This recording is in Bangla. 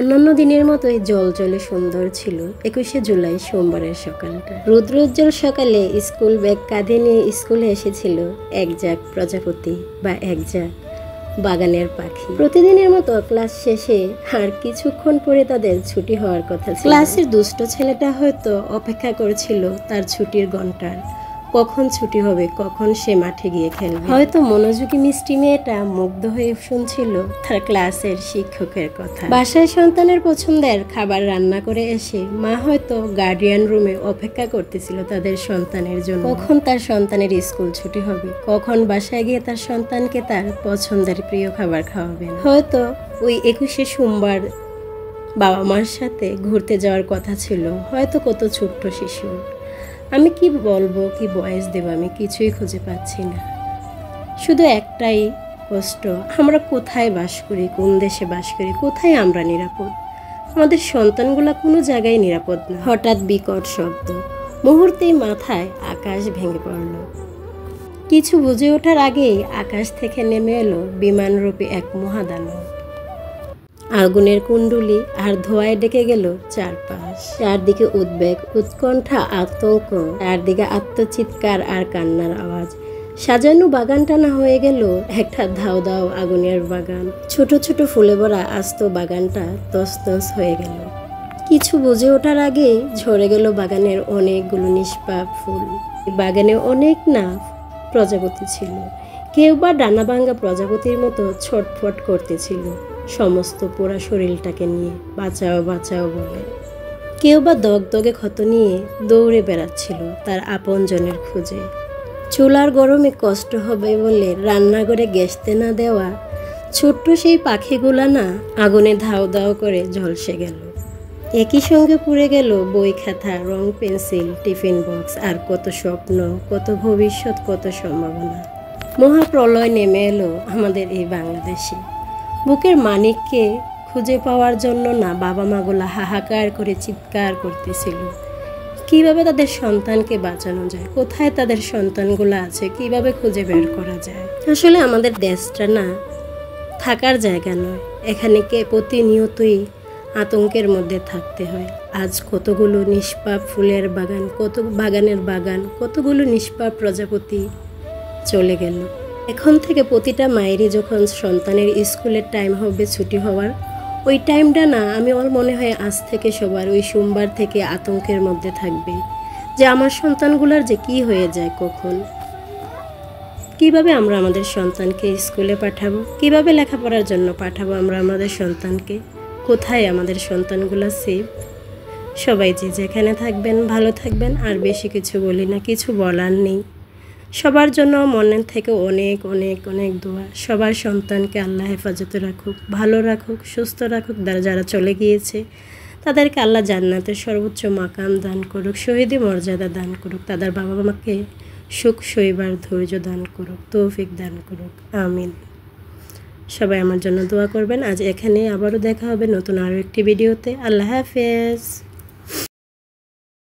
অন্যান্য দিনের মতোই জলজলে সুন্দর ছিল 21শে জুলাই সোমবারের সকালটা। রৌদ্রোজ্জ্বল সকালে স্কুল ব্যাগ কাঁধে নিয়ে স্কুলে এসেছিল একঝাঁক প্রজাপতি বা একঝাঁক বাগানের পাখি। প্রতিদিনের মতো ক্লাস শেষে আর কিছুক্ষণ পরে তাদের ছুটি হওয়ার কথা ছিল। ক্লাসের দুষ্ট ছেলেটা হয়তো অপেক্ষা করেছিল তার ছুটির ঘন্টার, কখন ছুটি হবে, কখন সে মাঠে গিয়ে খেলবে। হয়তো মনোযোগী মিষ্টি মেয়েটা মুগ্ধ হয়ে শুনছিল তার ক্লাসের শিক্ষকের কথা। বাসায় সন্তানের পছন্দের খাবার রান্না করে এসে মা হয়তো গার্ডিয়ান রুমে অপেক্ষা করতেছিল তাদের সন্তানের জন্য, কখন তার সন্তানের স্কুল ছুটি হবে, কখন বাসায় গিয়ে তার সন্তানকে তার পছন্দের প্রিয় খাবার খাওয়াবেন। হয়তো ওই 21শে সোমবার বাবা মার সাথে ঘুরতে যাওয়ার কথা ছিল। হয়তো কত ছোট্ট শিশু, আমি কি বলবো, কি বয়স দেব, আমি কিছুই খুঁজে পাচ্ছি না। শুধু একটাই কষ্ট, আমরা কোথায় বাস করি, কোন দেশে বাস করি, কোথায় আমরা নিরাপদ? আমাদের সন্তানগুলা কোনো জায়গায় নিরাপদ না। হঠাৎ বিকট শব্দ, মুহূর্তেই মাথায় আকাশ ভেঙে পড়ল। কিছু বুঝে ওঠার আগেই আকাশ থেকে নেমে এলো বিমানরূপী এক মহাদানব। আগুনের কুণ্ডুলি আর ধোঁয়ায় ডেকে গেল চারপাশ। চারদিকে উদ্বেগ, উৎকণ্ঠা, আতঙ্ক, চারদিকে আত্মচিৎকার আর কান্নার আওয়াজ। সাজানো বাগানটা না হয়ে গেল একটা ধাও ধাও আগুনের বাগান। ছোট ছোট ফুলে ভরা আস্ত বাগানটা তছনছ হয়ে গেল। কিছু বুঝে ওঠার আগে ঝরে গেল বাগানের অনেকগুলো নিষ্পাপ ফুল। বাগানে অনেক না প্রজাপতি ছিল, কেউ বা ডানা ভাঙ্গা প্রজাপতির মতো ছটফট করতেছিল সমস্ত পোড়া শরীরটাকে নিয়ে, বাঁচাও বাঁচাও বলে। কেউ বা দগদগে ক্ষত নিয়ে দৌড়ে বেড়াচ্ছিল তার আপনজনের খুঁজে। চুলার গরমে কষ্ট হবে বলে রান্নাঘরে গ্যাসতে না দেওয়া ছোট্ট সেই পাখিগুলা না আগুনে ধাও ধাও করে ঝলসে গেল। একই সঙ্গে পুড়ে গেল বই, খাতা, রং, পেন্সিল, টিফিন বক্স আর কত স্বপ্ন, কত ভবিষ্যৎ, কত সম্ভাবনা। মহাপ্রলয় নেমে এলো আমাদের এই বাংলাদেশে। বুকের মানিককে খুঁজে পাওয়ার জন্য না বাবা মাগুলা হাহাকার করে চিৎকার করতেছিল। কিভাবে তাদের সন্তানকে বাঁচানো যায়, কোথায় তাদের সন্তানগুলো আছে, কিভাবে খুঁজে বের করা যায়। আসলে আমাদের দেশটা না থাকার জায়গা নয়, এখানে প্রতিনিয়তই আতঙ্কের মধ্যে থাকতে হয়। আজ কতগুলো নিষ্পাপ ফুলের বাগান, কত বাগানের বাগান, কতগুলো নিষ্পাপ প্রজাপতি চলে গেল। এখন থেকে প্রতিটা মায়েরই যখন সন্তানের স্কুলের টাইম হবে, ছুটি হওয়ার ওই টাইমটা না, আমি আমার মনে হয় আজ থেকে সবার ওই সোমবার থেকে আতঙ্কের মধ্যে থাকবে যে আমার সন্তানগুলোর যে কি হয়ে যায়, কখন কিভাবে আমরা আমাদের সন্তানকে স্কুলে পাঠাবো, কিভাবে লেখাপড়ার জন্য পাঠাবো আমরা আমাদের সন্তানকে, কোথায় আমাদের সন্তানগুলো সেফ। সবাই যে যেখানে থাকবেন ভালো থাকবেন, আর বেশি কিছু বলি না, কিছু বলার নেই। সবার জন্য মনের থেকে অনেক অনেক অনেক দোয়া। সবার সন্তানকে আল্লাহ হেফাজতে রাখুক, ভালো রাখুক, সুস্থ রাখুক। যারা চলে গিয়েছে তাদেরকে আল্লাহ জান্নাতের সর্বোচ্চ মাকাম দান করুক, শহীদি মর্যাদা দান করুক, তাদের বাবা মাকে সুখ সইবার ধৈর্য দান করুক, তৌফিক দান করুক, আমিন। সবাই আমার জন্য দোয়া করবেন। আজ এখানে আবারও দেখা হবে নতুন আরও একটি ভিডিওতে। আল্লাহ হাফেজ।